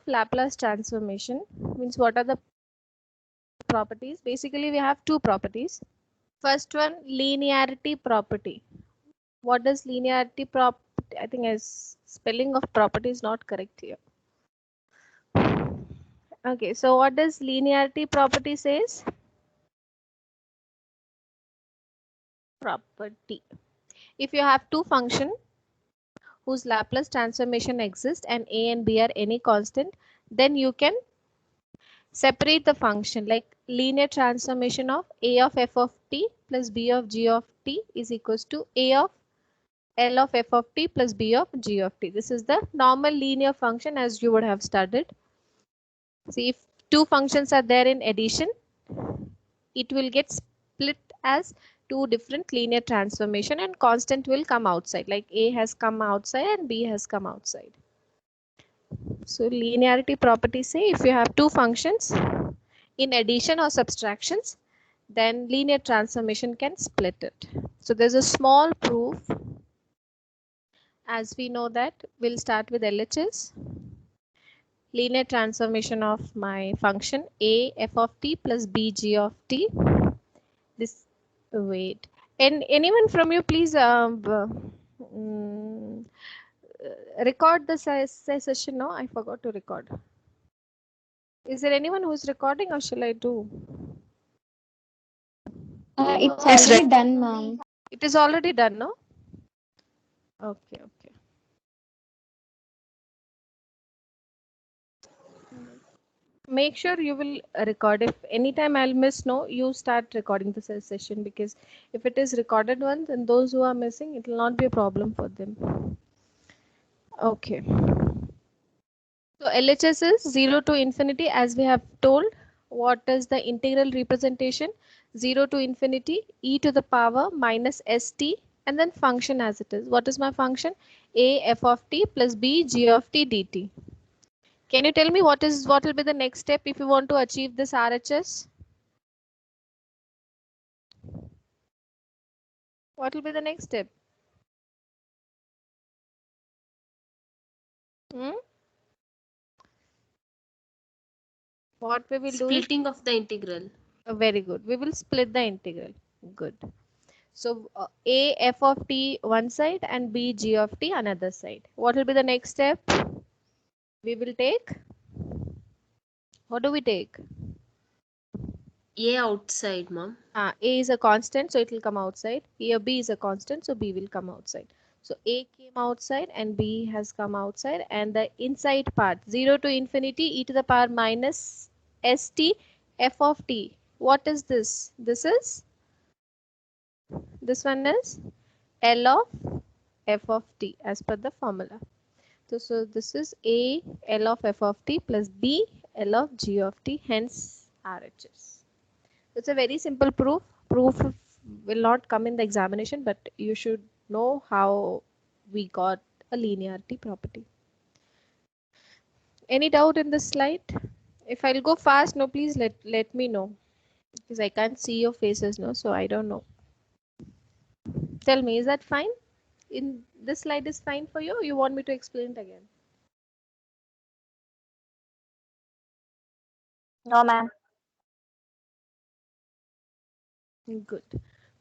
Laplace transformation means what are the properties? Basically, we have two properties. First one, linearity property. What does linearity property? I think as spelling of property is not correct here. Okay, so what does linearity property says? Property. If you have two functions whose Laplace transformation exists and a and b are any constant, then you can separate the function, like linear transformation of a of f of t plus b of g of t is equals to a of L of f of t plus b of g of t. This is the normal linear function as you would have studied. See, if two functions are there in addition, it will get split as two different linear transformation and constant will come outside, like a has come outside and b has come outside. So linearity property say if you have two functions in addition or subtractions, then linear transformation can split it. So there's a small proof. As we know that, we'll start with LHS. Linear transformation of my function a f of t plus b g of t. This, wait, and anyone from you please record the session. No, I forgot to record. Is there anyone who's recording or shall I do? It's already done, ma'am. It is already done, no? Okay, okay. Make sure you will record. If anytime I'll miss, no, you start recording the session, because if it is recorded once, then those who are missing, it will not be a problem for them. Okay. So LHS is 0 to infinity, as we have told. What is the integral representation? 0 to infinity e to the power minus st, and then function as it is. What is my function? A f of t plus b g of t dt. Can you tell me what will be the next step if you want to achieve this RHS? What will be the next step? What we will do is splitting of the integral. very good. We will split the integral. Good. So a f of t one side and b g of t another side. What will be the next step? We will take. What do we take? A outside, ma'am. A is a constant, so it will come outside. Here b is a constant, so b will come outside. So a came outside and b has come outside, and the inside part 0 to infinity e to the power minus st f of t. What is this? This one is L of f of t as per the formula. So this is a L of f of t plus b L of g of t, hence RHS. It's a very simple proof. Proof will not come in the examination, but you should know how we got a linearity property. Any doubt in this slide? If I'll go fast, no, please let me know, because I can't see your faces, no, so I don't know. Tell me, is that fine? In this slide is fine for you, or you want me to explain it again? No, ma'am. Good.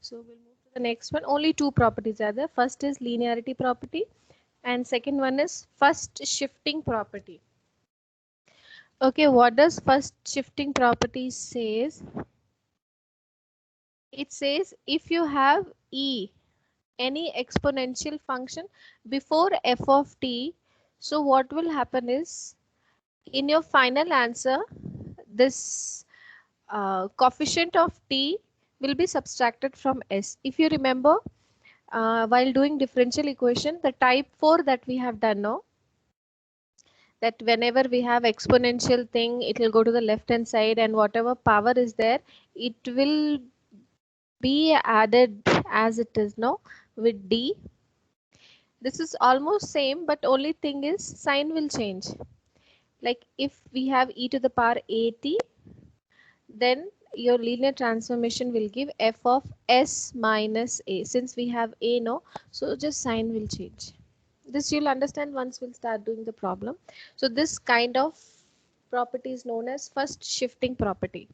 So we'll move to the next one. Only two properties are there. First is linearity property, and second one is first shifting property. Okay, what does first shifting property says? It says if you have e, any exponential function before f of t, so what will happen is in your final answer, this coefficient of t will be subtracted from s. If you remember, while doing differential equation, the type 4 that we have done now, that whenever we have exponential thing, it will go to the left hand side, and whatever power is there, it will be added as it is now with d. This is almost same, but only thing is sign will change. Like if we have e to the power at, then your linear transformation will give f of s minus a. Since we have a no, so just sign will change. This you'll understand once we'll start doing the problem. So this kind of property is known as first shifting property.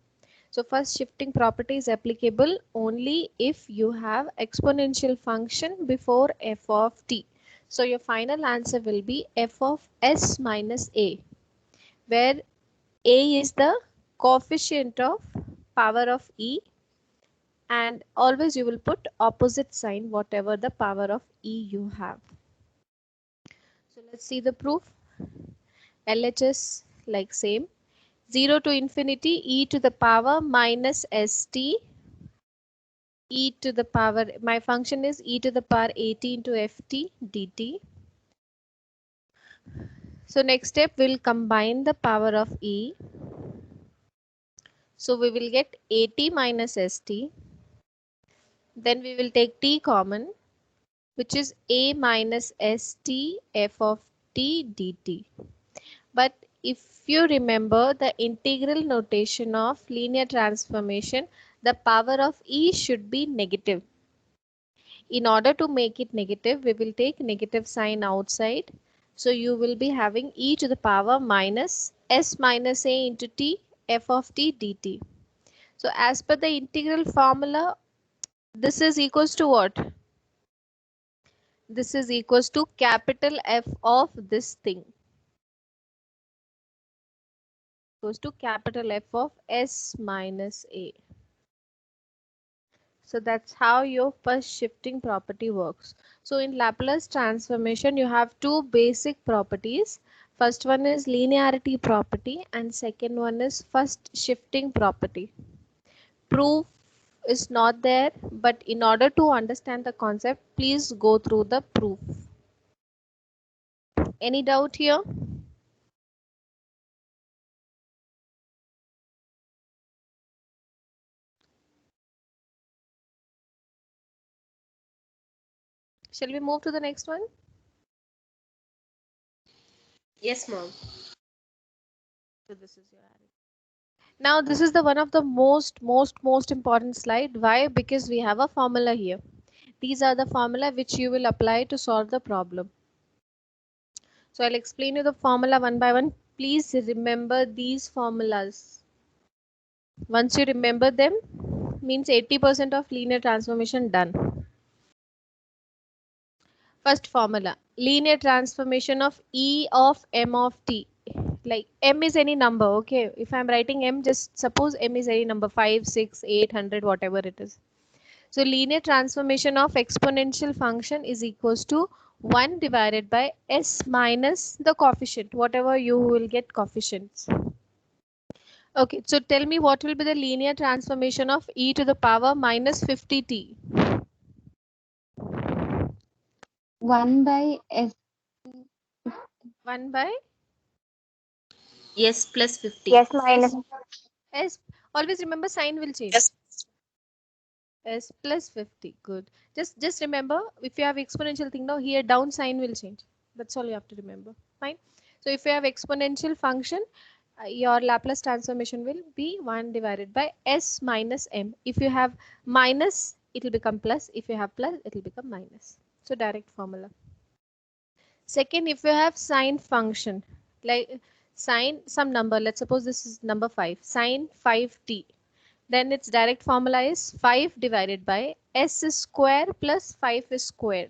So first shifting property is applicable only if you have exponential function before f of t. So your final answer will be f of s minus a, where a is the coefficient of power of e, and always you will put opposite sign whatever the power of e you have. So let's see the proof. LHS like same. 0 to infinity e to the power minus st, e to the power, my function is e to the power 18 into ft dt. So next step we'll combine the power of e. So we will get 80 minus st. Then we will take t common, which is a minus st f of t dt. But if you remember the integral notation of linear transformation, the power of e should be negative. In order to make it negative, we will take negative sign outside. So you will be having e to the power minus s minus a into t f of t dt. So as per the integral formula, this is equals to what? This is equals to capital F of this thing. Equals to capital F of s minus a. So that's how your first shifting property works. So in Laplace transformation, you have two basic properties. First one is linearity property and second one is first shifting property. Proof is not there, but in order to understand the concept, please go through the proof. Any doubt here? Shall we move to the next one? Yes, ma'am. So this is your array. Now this is the one of the most important slide. Why? Because we have a formula here. These are the formula which you will apply to solve the problem. So I'll explain you the formula one by one. Please remember these formulas. Once you remember them, means 80% of linear transformation done. First formula, linear transformation of e of m of t. Like m is any number, okay? If I'm writing m, just suppose m is any number, 5, 6, 800, whatever it is. So linear transformation of exponential function is equals to 1 divided by s minus the coefficient, whatever you will get coefficients. Okay, so tell me what will be the linear transformation of e to the power minus 50t? 1 by S. 1 by Yes, plus 50. Yes, minus. s. Always remember sign will change. S plus 50. Good. Just remember, if you have exponential thing now, here down sign will change. That's all you have to remember. Fine. So if you have exponential function, your Laplace transformation will be 1 divided by s minus m. If you have minus, it will become plus. If you have plus, it will become minus. So direct formula. Second, if you have sine function, like sine some number, let's suppose this is number 5, sine 5t. Then its direct formula is 5 divided by s square plus 5 square.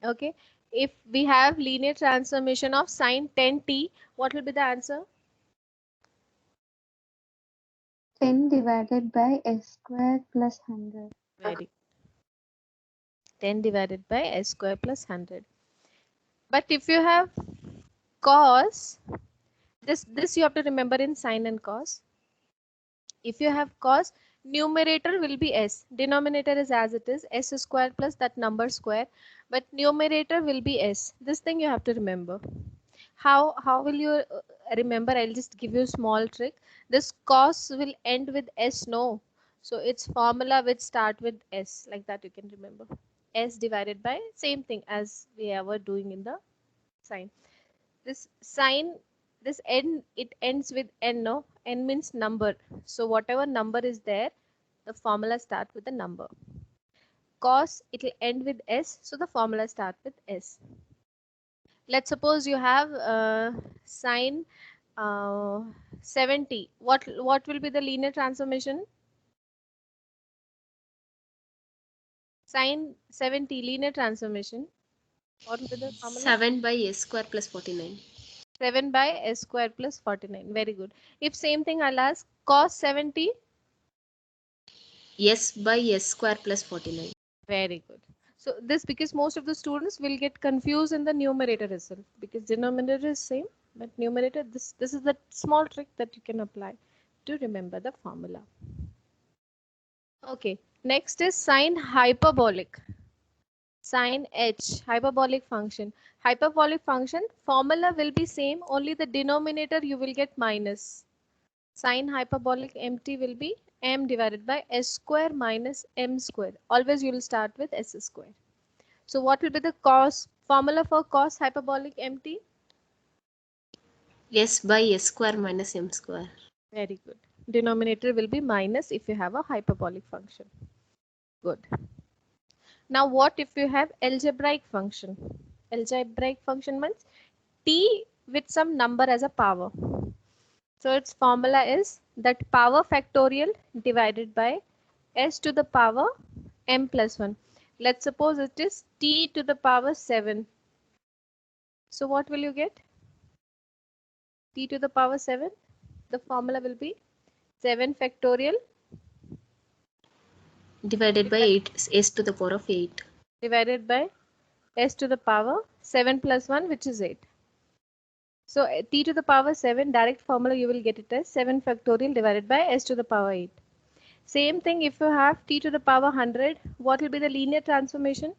Okay. If we have linear transformation of sine 10t, what will be the answer? 10 divided by S square plus 100. Very. 10 divided by s square plus 100. But if you have cos, this you have to remember in sine and cos. If you have cos, numerator will be s, denominator is as it is, s square plus that number square, but numerator will be s. This thing you have to remember. How will you remember? I'll just give you a small trick. This cos will end with s, no, so its formula which start with s, like that you can remember. S divided by same thing as we were doing in the sine. This sine, this n, it ends with n, no, n means number, so whatever number is there, the formula start with the number. Cos, it will end with s, so the formula start with s. Let's suppose you have sine 70. What will be the linear transformation? Sine 70 linear transformation. What will be the formula? 7 by s square plus 49. 7 by s square plus 49. Very good. If same thing, I'll ask cos 70. S by s square plus 49. Very good. So this, because most of the students will get confused in the numerator itself, because denominator is same, but numerator, this is the small trick that you can apply to remember the formula. Okay, next is sine hyperbolic. Sine h, hyperbolic function. Hyperbolic function formula will be same, only the denominator you will get minus. Sine hyperbolic mt will be m divided by s square minus m square. Always you will start with s square. So what will be the cos formula for cos hyperbolic mt? S by s square minus m square. Very good. Denominator will be minus if you have a hyperbolic function. Good. Now what if you have algebraic function? Algebraic function means t with some number as a power. So its formula is that power factorial divided by s to the power m plus 1. Let's suppose it is t to the power 7. So what will you get? T to the power 7. The formula will be 7 factorial Divided by 8 s to the power of 8. divided by s to the power 7 plus 1, which is 8. So t to the power 7, direct formula you will get it as 7 factorial divided by s to the power 8. Same thing if you have t to the power 100, what will be the linear transformation?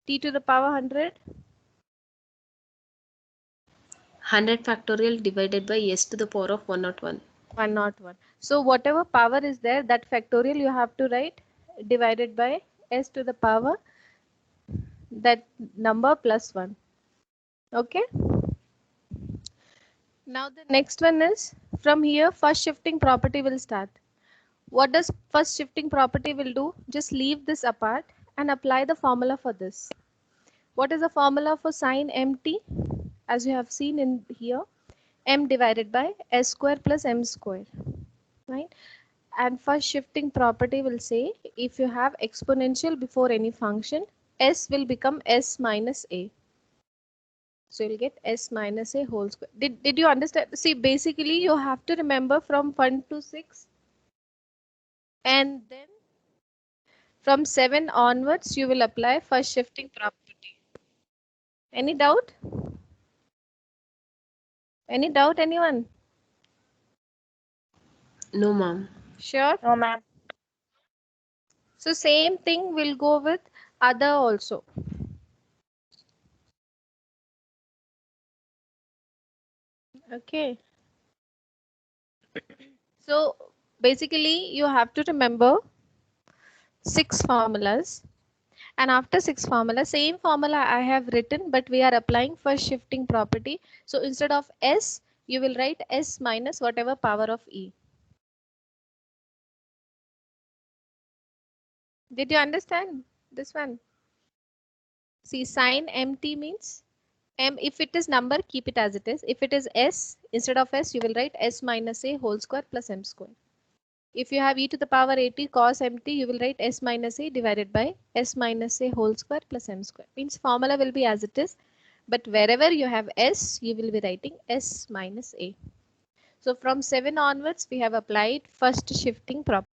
T to the power 100, 100 factorial divided by s to the power of 101. 101. So whatever power is there, that factorial you have to write divided by s to the power that number plus 1. Okay. Now the next one is, from here first shifting property will start. What does first shifting property will do? Just leave this apart and apply the formula for this. What is the formula for sine mt? As you have seen in here, m divided by s square plus m square, right? And first shifting property will say if you have exponential before any function, s will become s minus a. So you'll get s minus a whole square. Did you understand? See, basically you have to remember from 1 to 6, and then from 7 onwards you will apply first shifting property. Any doubt? Any doubt, anyone? No, ma'am. Sure. No, ma'am. So same thing will go with other also. Okay. So basically you have to remember 6 formulas, and after 6 formula, same formula I have written, but we are applying first shifting property. So instead of s, you will write s minus whatever power of e. Did you understand this one? See, sine mt means m, if it is number, keep it as it is. If it is s, instead of s, you will write s minus a whole square plus m square. If you have e to the power 80 cos mt, you will write s minus a divided by s minus a whole square plus m square. Means formula will be as it is, but wherever you have s, you will be writing s minus a. So from 7 onwards, we have applied first shifting property.